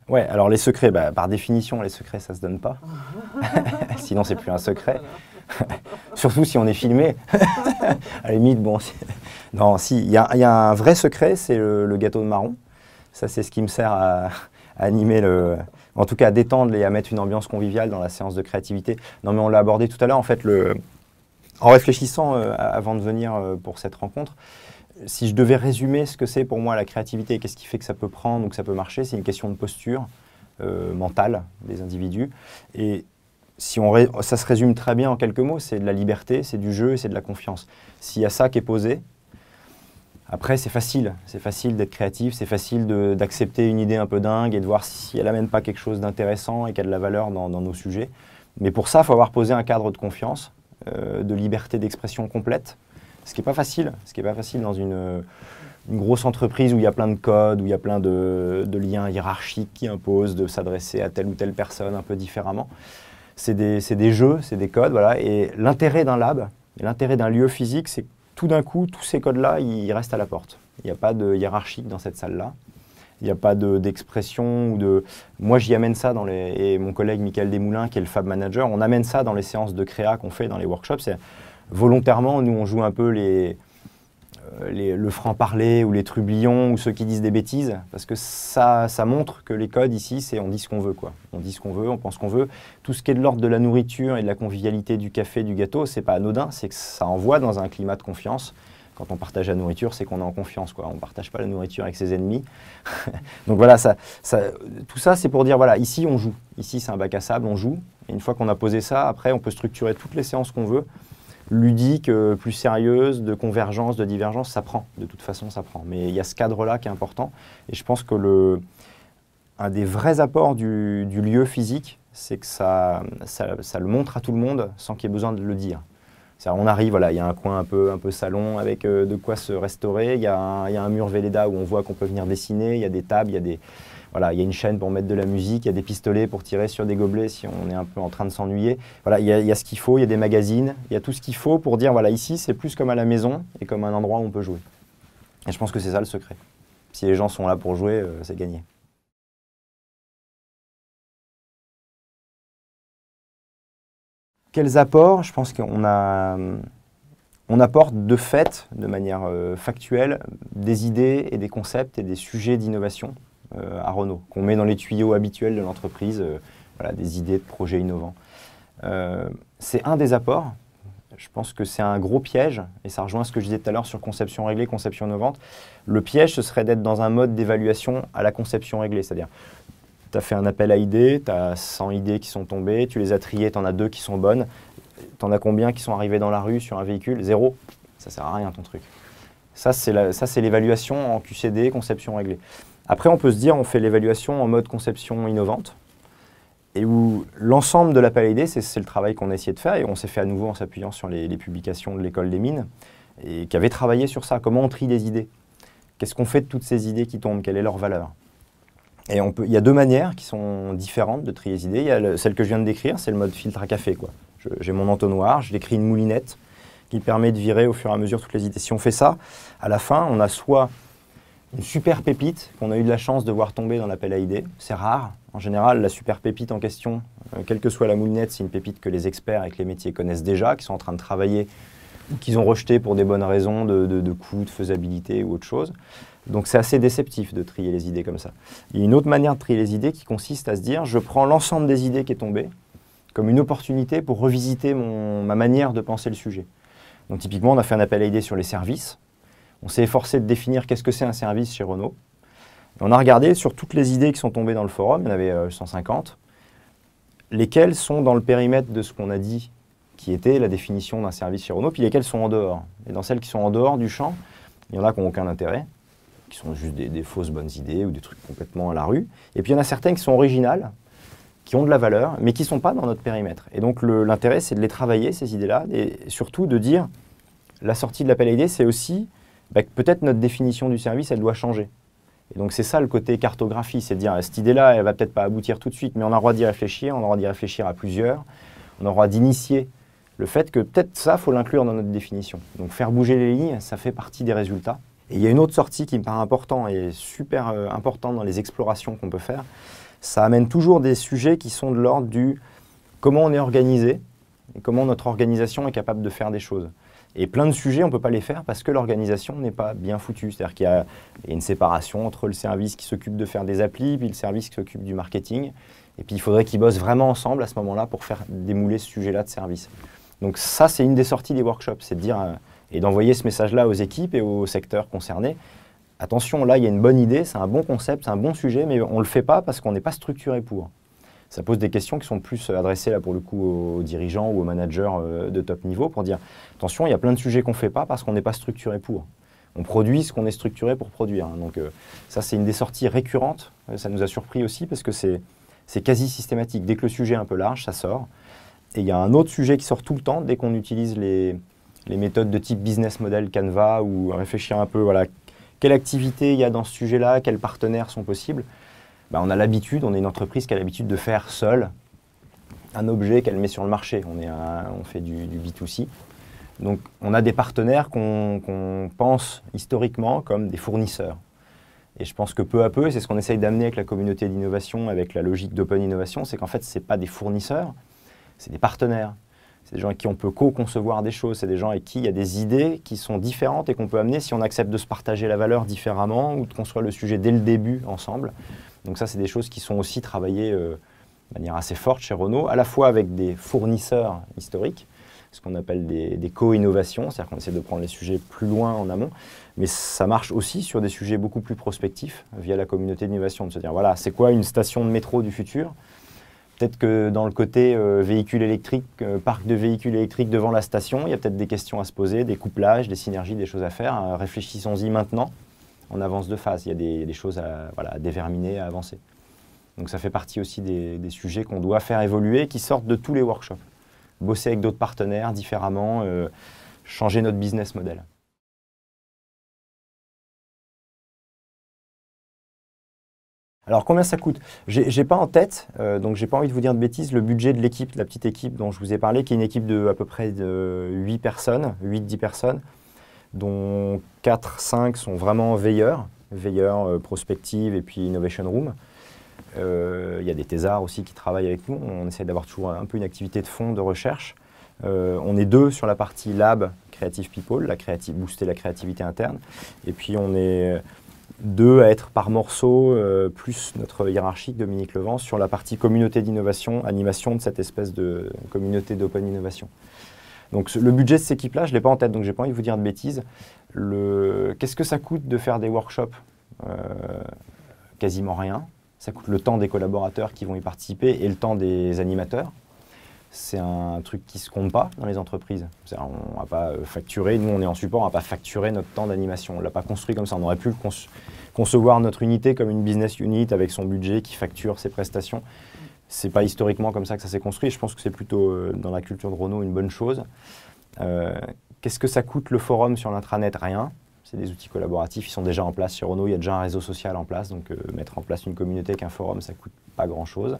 Ouais, alors les secrets, bah, par définition, les secrets, ça se donne pas. Sinon, c'est plus un secret. Surtout si on est filmé. À la limite, bon. Non, si, il y a un vrai secret, c'est le gâteau de marron. Ça, c'est ce qui me sert à animer en tout cas à détendre et à mettre une ambiance conviviale dans la séance de créativité. Non, mais on l'a abordé tout à l'heure, en fait, en réfléchissant avant de venir pour cette rencontre, si je devais résumer ce que c'est pour moi la créativité et qu'est-ce qui fait que ça peut prendre ou que ça peut marcher, c'est une question de posture mentale des individus. Et si ça se résume très bien en quelques mots, c'est de la liberté, c'est du jeu et c'est de la confiance. S'il y a ça qui est posé, après c'est facile d'être créatif, c'est facile d'accepter une idée un peu dingue et de voir si elle n'amène pas quelque chose d'intéressant et qui a de la valeur dans nos sujets. Mais pour ça, il faut avoir posé un cadre de confiance, de liberté d'expression complète, ce qui n'est pas facile. Dans une grosse entreprise où il y a plein de codes, où il y a plein de liens hiérarchiques qui imposent de s'adresser à telle ou telle personne un peu différemment. C'est des jeux, c'est des codes, voilà. Et l'intérêt d'un lab, et l'intérêt d'un lieu physique, c'est que tout d'un coup, tous ces codes-là, ils restent à la porte. Il n'y a pas de hiérarchique dans cette salle-là. Il n'y a pas d'expression ou de... Moi, j'y amène ça et mon collègue Michael Desmoulins, qui est le Fab Manager, on amène ça dans les séances de créa qu'on fait dans les workshops. Volontairement, nous, on joue un peu le franc-parler ou les trublions ou ceux qui disent des bêtises, parce que ça montre que les codes ici, c'est on dit ce qu'on veut, quoi. On dit ce qu'on veut, on pense ce qu'on veut. Tout ce qui est de l'ordre de la nourriture et de la convivialité du café, du gâteau, c'est pas anodin, c'est que ça envoie dans un climat de confiance. Quand on partage la nourriture, c'est qu'on est en confiance, quoi. On ne partage pas la nourriture avec ses ennemis. Donc voilà, tout ça, c'est pour dire, voilà, ici, on joue. Ici, c'est un bac à sable, on joue. Et une fois qu'on a posé ça, après, on peut structurer toutes les séances qu'on veut. Ludique, plus sérieuse, de convergence, de divergence, ça prend. De toute façon, ça prend. Mais il y a ce cadre-là qui est important. Et je pense que un des vrais apports du lieu physique, c'est que ça le montre à tout le monde sans qu'il y ait besoin de le dire. On arrive, voilà, il y a un coin un peu salon avec de quoi se restaurer. Il y a un mur Velleda où on voit qu'on peut venir dessiner. Il y a des tables, voilà, il y a une chaîne pour mettre de la musique, il y a des pistolets pour tirer sur des gobelets si on est un peu en train de s'ennuyer. Voilà, il y a ce qu'il faut, il y a des magazines, il y a tout ce qu'il faut pour dire, voilà, ici, c'est plus comme à la maison et comme un endroit où on peut jouer. Et je pense que c'est ça le secret. Si les gens sont là pour jouer, c'est gagné. Quels apports? Je pense on apporte de fait, de manière factuelle, des idées et des concepts et des sujets d'innovation à Renault, qu'on met dans les tuyaux habituels de l'entreprise, voilà, des idées de projets innovants. C'est un des apports. Je pense que c'est un gros piège, et ça rejoint ce que je disais tout à l'heure sur conception réglée, conception innovante. Le piège, ce serait d'être dans un mode d'évaluation à la conception réglée, c'est-à-dire tu as fait un appel à idées, tu as 100 idées qui sont tombées, tu les as triées, tu en as 2 qui sont bonnes, tu en as combien qui sont arrivés dans la rue sur un véhicule? 0. Ça ne sert à rien ton truc. Ça, c'est l'évaluation en QCD, conception réglée. Après, on peut se dire, on fait l'évaluation en mode conception innovante, et où l'ensemble de l'appel à idées, c'est le travail qu'on a essayé de faire, et on s'est fait à nouveau en s'appuyant sur les publications de l'école des mines, et qui avait travaillé sur ça, comment on trie des idées. Qu'est-ce qu'on fait de toutes ces idées qui tombent? Quelle est leur valeur? Et il y a 2 manières qui sont différentes de trier les idées. Il y a celle que je viens de décrire, c'est le mode filtre à café, quoi. J'ai mon entonnoir, je décris une moulinette qui permet de virer au fur et à mesure toutes les idées. Si on fait ça, à la fin, on a soit une super pépite qu'on a eu de la chance de voir tomber dans l'appel à idées. C'est rare. En général, la super pépite en question, quelle que soit la moulinette, c'est une pépite que les experts avec les métiers connaissent déjà, qui sont en train de travailler ou qu'ils ont rejeté pour des bonnes raisons de coût, de faisabilité ou autre chose. Donc c'est assez déceptif de trier les idées comme ça. Il y a une autre manière de trier les idées qui consiste à se dire, je prends l'ensemble des idées qui est tombée comme une opportunité pour revisiter ma manière de penser le sujet. Donc typiquement, on a fait un appel à idées sur les services. On s'est efforcé de définir qu'est-ce que c'est un service chez Renault. Et on a regardé sur toutes les idées qui sont tombées dans le forum, il y en avait 150, lesquelles sont dans le périmètre de ce qu'on a dit qui était la définition d'un service chez Renault, puis lesquelles sont en dehors. Et dans celles qui sont en dehors du champ, il y en a qui n'ont aucun intérêt, qui sont juste des fausses bonnes idées ou des trucs complètement à la rue. Et puis il y en a certaines qui sont originales, qui ont de la valeur, mais qui ne sont pas dans notre périmètre. Et donc l'intérêt, c'est de les travailler, ces idées-là, et surtout de dire, la sortie de l'appel à idées, c'est aussi que peut-être notre définition du service, elle doit changer. Et donc c'est ça le côté cartographie, c'est de dire, cette idée-là, elle ne va peut-être pas aboutir tout de suite, mais on a le droit d'y réfléchir, on a le droit d'y réfléchir à plusieurs, on a le droit d'initier le fait que peut-être ça, il faut l'inclure dans notre définition. Donc faire bouger les lignes, ça fait partie des résultats. Et il y a une autre sortie qui me paraît importante et super importante dans les explorations qu'on peut faire, ça amène toujours des sujets qui sont de l'ordre du comment on est organisé et comment notre organisation est capable de faire des choses. Et plein de sujets, on ne peut pas les faire parce que l'organisation n'est pas bien foutue. C'est-à-dire qu'il y a une séparation entre le service qui s'occupe de faire des applis, puis le service qui s'occupe du marketing. Et puis il faudrait qu'ils bossent vraiment ensemble à ce moment-là pour faire démouler ce sujet-là de service. Donc ça, c'est une des sorties des workshops, c'est de dire et d'envoyer ce message-là aux équipes et aux secteurs concernés. Attention, là, il y a une bonne idée, c'est un bon concept, c'est un bon sujet, mais on ne le fait pas parce qu'on n'est pas structuré pour. Ça pose des questions qui sont plus adressées, là, pour le coup, aux dirigeants ou aux managers de top niveau pour dire, attention, il y a plein de sujets qu'on ne fait pas parce qu'on n'est pas structuré pour. On produit ce qu'on est structuré pour produire. Donc ça, c'est une des sorties récurrentes. Ça nous a surpris aussi parce que c'est quasi systématique. Dès que le sujet est un peu large, ça sort. Et il y a un autre sujet qui sort tout le temps dès qu'on utilise les méthodes de type business model Canva ou réfléchir un peu, voilà, quelle activité il y a dans ce sujet-là, quels partenaires sont possibles. Ben, on a l'habitude, on est une entreprise qui a l'habitude de faire seule un objet qu'elle met sur le marché. On fait du B2C. Donc on a des partenaires qu'on pense historiquement comme des fournisseurs. Et je pense que peu à peu, c'est ce qu'on essaye d'amener avec la communauté d'innovation, avec la logique d'open innovation, c'est qu'en fait, ce n'est pas des fournisseurs, c'est des partenaires. C'est des gens avec qui on peut co-concevoir des choses, c'est des gens avec qui il y a des idées qui sont différentes et qu'on peut amener si on accepte de se partager la valeur différemment ou de construire le sujet dès le début ensemble. Donc ça, c'est des choses qui sont aussi travaillées de manière assez forte chez Renault, à la fois avec des fournisseurs historiques, ce qu'on appelle des co-innovations, c'est-à-dire qu'on essaie de prendre les sujets plus loin en amont, mais ça marche aussi sur des sujets beaucoup plus prospectifs via la communauté d'innovation, de se dire, voilà, c'est quoi une station de métro du futur ? Peut-être que dans le côté véhicule électrique, parc de véhicules électriques devant la station, il y a peut-être des questions à se poser, des couplages, des synergies, des choses à faire. Réfléchissons-y maintenant, en avance de phase. Il y a des choses à déverminer, à avancer. Donc ça fait partie aussi des sujets qu'on doit faire évoluer, qui sortent de tous les workshops. Bosser avec d'autres partenaires différemment, changer notre business model. Alors combien ça coûte? J'ai pas en tête, donc j'ai pas envie de vous dire de bêtises, le budget de l'équipe, de la petite équipe dont je vous ai parlé, qui est une équipe de à peu près de 8 personnes, 8-10 personnes, dont 4-5 sont vraiment veilleurs, prospective et puis innovation room. Il y a des thésards aussi qui travaillent avec nous, on essaie d'avoir toujours un peu une activité de fond, de recherche. On est 2 sur la partie lab, Creative People, booster la créativité interne, et puis on est 2 à être par morceau, plus notre hiérarchique, Dominique Levens, sur la partie communauté d'innovation, animation de cette espèce de communauté d'open innovation. Donc le budget de cette équipe-là, je ne l'ai pas en tête, donc je n'ai pas envie de vous dire de bêtises. Qu'est-ce que ça coûte de faire des workshops? Quasiment rien. Ça coûte le temps des collaborateurs qui vont y participer et le temps des animateurs. C'est un truc qui ne se compte pas dans les entreprises. On ne va pas facturer, nous on est en support, on ne va pas facturer notre temps d'animation. On ne l'a pas construit comme ça. On aurait pu concevoir notre unité comme une business unit avec son budget qui facture ses prestations. Ce n'est pas historiquement comme ça que ça s'est construit. Je pense que c'est plutôt dans la culture de Renault une bonne chose. Qu'est-ce que ça coûte le forum sur l'intranet? Rien. C'est des outils collaboratifs, ils sont déjà en place chez Renault. Il y a déjà un réseau social en place, donc mettre en place une communauté avec un forum, ça ne coûte pas grand-chose.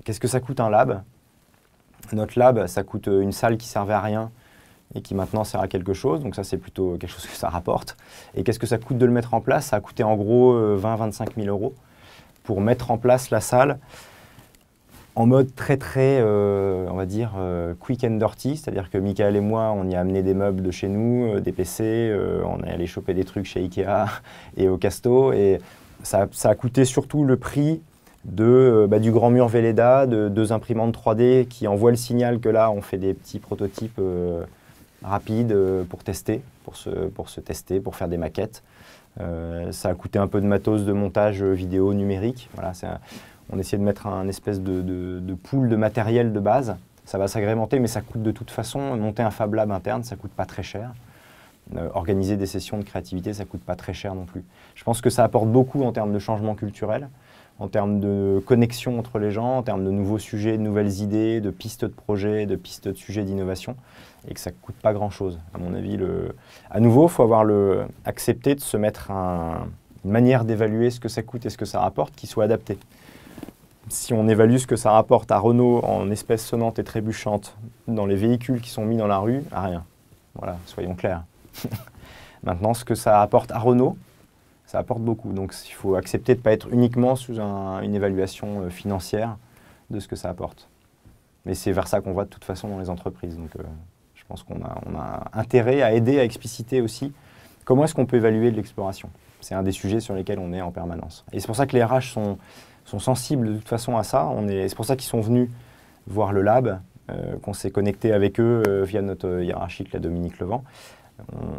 Qu'est-ce que ça coûte un lab? Notre lab, ça coûte une salle qui servait à rien et qui maintenant sert à quelque chose. Donc ça, c'est plutôt quelque chose que ça rapporte. Et qu'est-ce que ça coûte de le mettre en place? Ça a coûté en gros 20-25 000 euros pour mettre en place la salle en mode très, on va dire, quick and dirty. C'est-à-dire que Michael et moi, on y a amené des meubles de chez nous, des PC, on est allé choper des trucs chez Ikea et au Casto. Et ça a coûté surtout le prix du grand mur Velleda, de 2 imprimantes 3D qui envoient le signal que là, on fait des petits prototypes rapides pour tester, pour se tester, pour faire des maquettes. Ça a coûté un peu de matos de montage vidéo numérique. Voilà, on essaie de mettre un espèce de pool de matériel de base. Ça va s'agrémenter, mais ça coûte de toute façon. Monter un Fab Lab interne, ça ne coûte pas très cher. Organiser des sessions de créativité, ça ne coûte pas très cher non plus. Je pense que ça apporte beaucoup en termes de changement culturel, en termes de connexion entre les gens, en termes de nouveaux sujets, de nouvelles idées, de pistes de projets, de pistes de sujets d'innovation, et que ça ne coûte pas grand-chose. À mon avis, à nouveau, il faut accepter de se mettre une manière d'évaluer ce que ça coûte et ce que ça rapporte qui soit adaptée. Si on évalue ce que ça rapporte à Renault en espèces sonnantes et trébuchantes dans les véhicules qui sont mis dans la rue, à rien. Voilà, soyons clairs. Maintenant, ce que ça apporte à Renault, Ça apporte beaucoup. Donc il faut accepter de ne pas être uniquement sous une évaluation financière de ce que ça apporte. Mais c'est vers ça qu'on va de toute façon dans les entreprises. Donc je pense qu'on a intérêt à aider à expliciter aussi comment est-ce qu'on peut évaluer de l'exploration. C'est un des sujets sur lesquels on est en permanence. Et c'est pour ça que les RH sont sensibles de toute façon à ça. C'est pour ça qu'ils sont venus voir le lab, qu'on s'est connecté avec eux via notre hiérarchique, la Dominique Levent.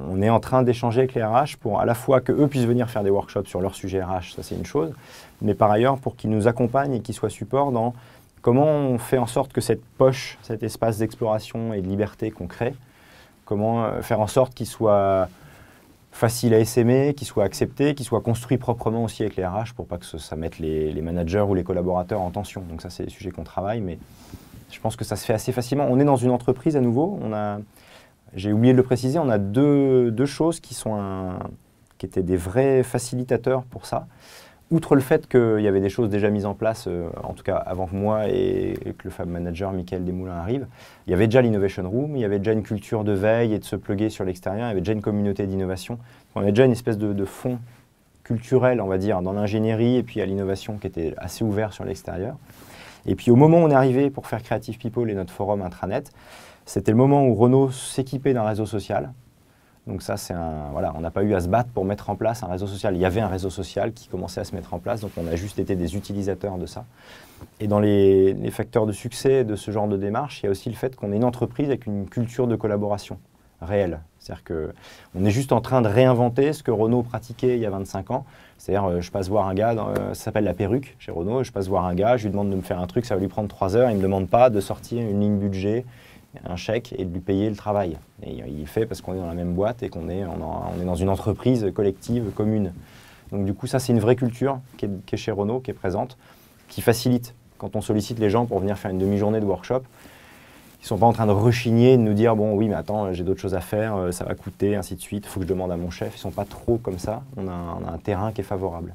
On est en train d'échanger avec les RH pour à la fois qu'eux puissent venir faire des workshops sur leur sujet RH, ça c'est une chose, mais par ailleurs pour qu'ils nous accompagnent et qu'ils soient support dans comment on fait en sorte que cette poche, cet espace d'exploration et de liberté qu'on crée, comment faire en sorte qu'il soit facile à essaimer, qu'il soit accepté, qu'il soit construit proprement aussi avec les RH pour pas que ça mette les managers ou les collaborateurs en tension. Donc ça c'est des sujets qu'on travaille, mais je pense que ça se fait assez facilement. On est dans une entreprise à nouveau, j'ai oublié de le préciser, on a deux choses qui étaient des vrais facilitateurs pour ça. Outre le fait qu'il y avait des choses déjà mises en place, en tout cas avant que moi et que le Fab Manager Mickaël Desmoulins arrive, il y avait déjà l'Innovation Room, il y avait déjà une culture de veille et de se plugger sur l'extérieur, il y avait déjà une communauté d'innovation. On avait déjà une espèce de fond culturel, on va dire, dans l'ingénierie et puis à l'innovation qui était assez ouvert sur l'extérieur. Et puis au moment où on est arrivé pour faire Creative People et notre forum intranet, c'était le moment où Renault s'équipait d'un réseau social. Donc ça, voilà, on n'a pas eu à se battre pour mettre en place un réseau social. Il y avait un réseau social qui commençait à se mettre en place, donc on a juste été des utilisateurs de ça. Et dans les facteurs de succès de ce genre de démarche, il y a aussi le fait qu'on est une entreprise avec une culture de collaboration réelle. C'est-à-dire qu'on est juste en train de réinventer ce que Renault pratiquait il y a 25 ans. C'est-à-dire, je passe voir un gars, ça s'appelle la perruque chez Renault, je passe voir un gars, je lui demande de me faire un truc, ça va lui prendre 3 heures, il ne me demande pas de sortir une ligne budget, un chèque et de lui payer le travail. Et il fait parce qu'on est dans la même boîte et qu'on est dans une entreprise collective, commune. Donc du coup, ça, c'est une vraie culture qui est chez Renault, qui est présente, qui facilite. Quand on sollicite les gens pour venir faire une demi-journée de workshop, ils ne sont pas en train de rechigner, de nous dire « bon, oui, mais attends, j'ai d'autres choses à faire, ça va coûter, ainsi de suite, il faut que je demande à mon chef ». Ils ne sont pas trop comme ça. On a un terrain qui est favorable.